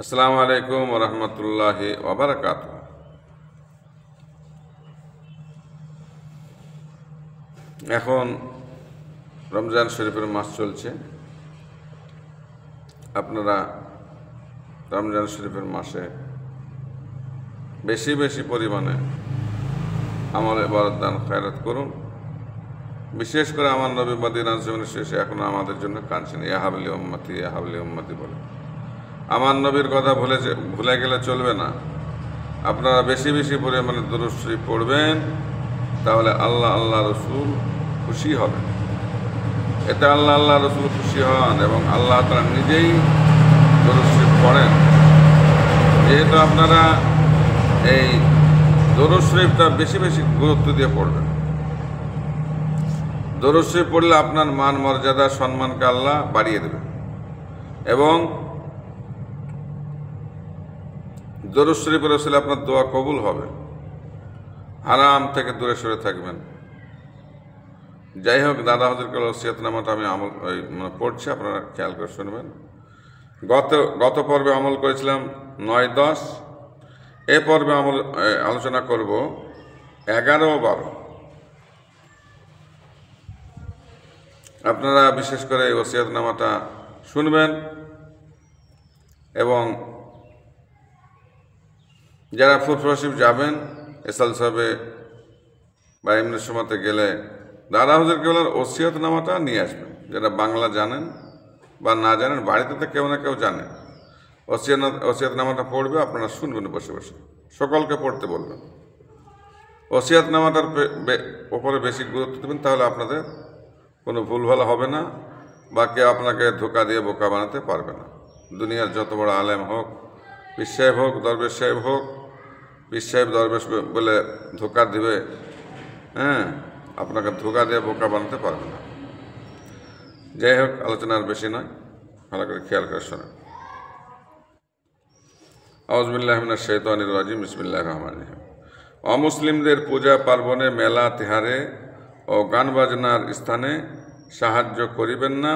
আসসালামু আলাইকুম ওয়া রাহমাতুল্লাহি ওয়া বারাকাতুহু। এখন রমজান শরীফের মাস চলছে। আপনারা রমজান শরীফের মাসে বেশি বেশি পরিমাণে আমল ইবাদত দান খায়রাত করুন। বিশেষ করে আমার নবী মদিনার জীবনের শেষে এখনো আমাদের জন্য কাঁদছেন, ইয়া হাবলি উম্মতি ইয়া হাবলি উম্মতি বলে। আমার নবীর কথা ভুলে গেলে চলবে না। আপনারা বেশি বেশি পরিমাণে দুরূদ শরীফ পড়বেন, তাহলে আল্লাহ রসুল খুশি হবেন। এতে আল্লাহ রসুল খুশি হন এবং আল্লাহ তাআলা নিজেই দুরূদ শরীফ পড়েন। যেহেতু আপনারা এই দুরূদ শরীফটা বেশি বেশি গুরুত্ব দিয়ে পড়বেন। দুরূদ শরীফ পড়লে আপনার মান মর্যাদা সম্মানকে আল্লাহ বাড়িয়ে দেবেন এবং দুরূদ শরীফের ওসিলায় আপনার দোয়া কবুল হবে। হারাম থেকে দূরে সরে থাকবেন। যাই হোক, দাদা হুজুরকে ওসিয়তনামাটা আমি পড়ছি, আপনারা খেয়াল করে শুনবেন। গত পর্বে আমল করেছিলাম 9-10। এ পর্বে আলোচনা করব 11-12। আপনারা বিশেষ করে এই ওসিয়তনামাটা শুনবেন এবং যারা ফুরফুরা যাবেন এসাল সাহেবে বা এমনি সময়তে গেলে দাদা হুজুরকে বলার ওসিয়তনামাটা নিয়ে আসবেন। যারা বাংলা জানেন বা না জানেন, বাড়িতে তো কেউ না কেউ জানে। ওসিয়তনামাটা পড়বে, আপনারা শুনবেন বসে বসে, সকলকে পড়তে বলবেন। ওসিয়তনামাটার ওপরে বেশি গুরুত্ব দেবেন, তাহলে আপনাদের কোনো ভুলভাল হবে না বা কেউ আপনাকে ধোকা দিয়ে বোকা বানাতে পারবে না। দুনিয়ার যত বড় আলেম হোক, পীর সাহেব হোক, দরবেশ সাহেব হোক, পীর সাহেব দরবেশ বলে ধোকা দিবে, আপনাকে ধোকা দিয়ে বোকা বানাতে পারবে না। যাই হোক, আলোচনার বেশি নয়, ভালো করে খেয়াল করে শোনেন। আউযু বিল্লাহি মিনাশ শাইতানির রাজিম, বিসমিল্লাহির রহমানির রহিম। অমুসলিমদের পূজা পার্বণে, মেলা তিহারে ও গান বাজনার স্থানে সাহায্য করিবেন না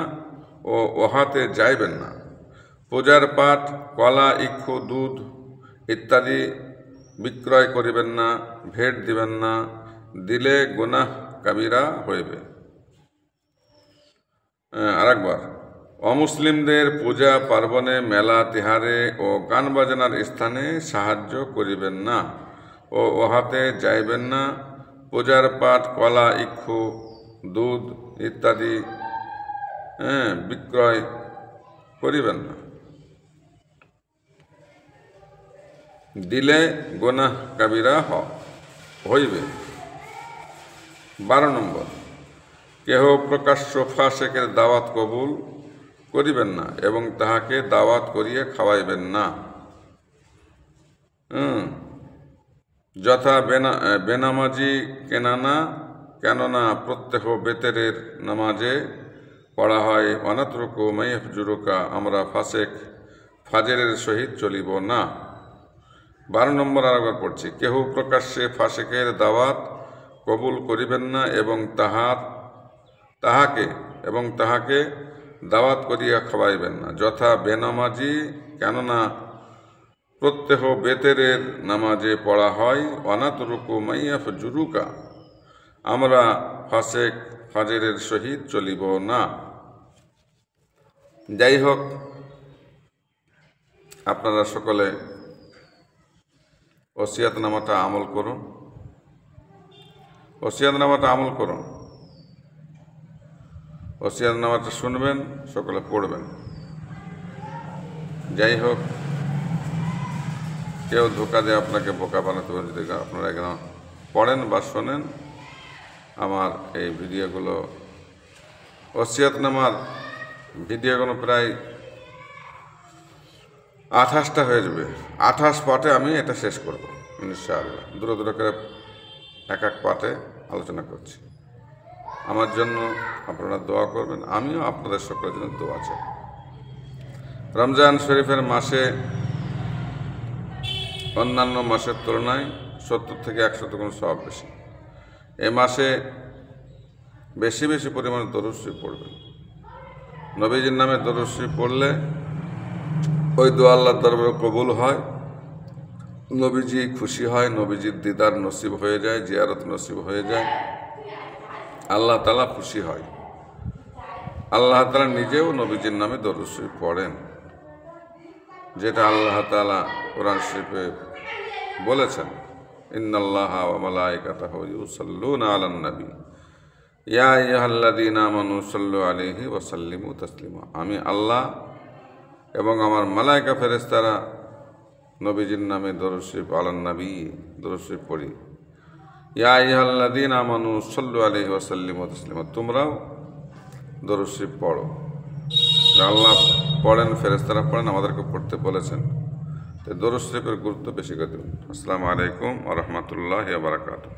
ও ওহাতে যাইবেন না। পূজার পাঠ, কলা, ইক্ষু, দুধ ইত্যাদি বিক্রয় করিবেন না, ভেট দিবেন না, দিলে গুনাহ কাবিরা হইবে। আরেকবার, অমুসলিমদের পূজা পার্বণে, মেলা তিহারে ও গান বাজনার স্থানে সাহায্য করিবেন না ও ওহাতে যাইবেন না। পূজার পাঠ, কলা, ইক্ষু, দুধ ইত্যাদি বিক্রয় করিবেন না, দিলে গুনাহ কাবিরা হইবে। 12 নম্বর, কেহ প্রকাশ্য ফাসেকের দাওয়াত কবুল করিবেন না এবং তাহাকে দাওয়াত করিয়া খাওয়াইবেন না। যথা বেনামাজি কেননা প্রত্যেক বেতেরের নামাজে পড়া হয় অনাত্রকু মাইয়াফজুরুকা, আমরা ফাজেরের সহিত চলিব না। 12 নম্বর আরেকবার পড়ছি, কেহ প্রকাশ্যে ফাসেকের দাওয়াত কবুল করিবেন না এবং তাহাকে দাওয়াত করিয়া খাওয়াইবেন না। যথা বেনামাজি কেননা প্রত্যেক বেতেরের নামাজে পড়া হয় অনাতরুকু মাইয়াফজুরুকা, আমরা ফাজেরের সহিত চলিব না। যাই হোক, আপনারা সকলে ওসিয়তনামাটা আমল করুন। ওসিয়তনামাটা শুনবেন, সকলে পড়বেন। যাই হোক, কেউ ধোকা দিয়ে আপনাকে বোকা বানাতে পারে। যদি আপনারা এখানে পড়েন বা শোনেন আমার এই ভিডিওগুলো, ওসিয়তনামার ভিডিওগুলো প্রায় 28টা হয়ে যাবে। 28 পার্টে আমি এটা শেষ করব ইনশাআল্লাহ। দূরে করে এক পার্টে আলোচনা করছি। আমার জন্য আপনারা দোয়া করবেন, আমিও আপনাদের সকলের জন্য দোয়া চাই। রমজান শরীফের মাসে অন্যান্য মাসের তুলনায় 70 থেকে 100 গুণ সওয়াব বেশি। এ মাসে বেশি বেশি পরিমাণে দরুদ শরীফ পড়বেন। নবীজির নামে দরুদ শরীফ পড়লে ওই দোয়া আল্লাহর দরবারে কবুল হয়, নবীজি খুশি হয়, নবীজির দিদার নসিব হয়ে যায়, জিয়ারত নসিব হয়ে যায়, আল্লাহ তাআলা খুশি হয়। আল্লাহ তাআলা নিজেও নবীজির নামে দরুদ শরীফ পড়েন, যেটা আল্লাহ তাআলা কোরআন শরীফে বলেছেন, ইন্নাল্লাহা ওয়া মালাইকাতাহু ইউসাল্লুনা আলান নবী ইয়া আইয়ুহাল্লাযীনা আমানু সাল্লু আলাইহি ওয়া সাল্লিমু তাসলিমা। আমি আল্লাহ এবং আমার মালায়েকা ফেরেশতারা নবীজির নামে দরুদ শরীফ আলান নবী দরুদ শরীফ পড়ি। ইয়া আইয়ুহাল্লাযীনা আমানু সাল্লু আলাইহি ওয়া সাল্লিমু তাসলিমা, তোমরাও দরুদ শরীফ পড়ো। আল্লাহ পড়েন, ফেরেশতারা পড়েন, আমাদেরকে পড়তে বলেছেন। তো দরুদ শরীফের গুরুত্ব বেশি করে দেবেন। আসসালামু আলাইকুম ওয়া রাহমাতুল্লাহি ওয়া বারাকাতুহু।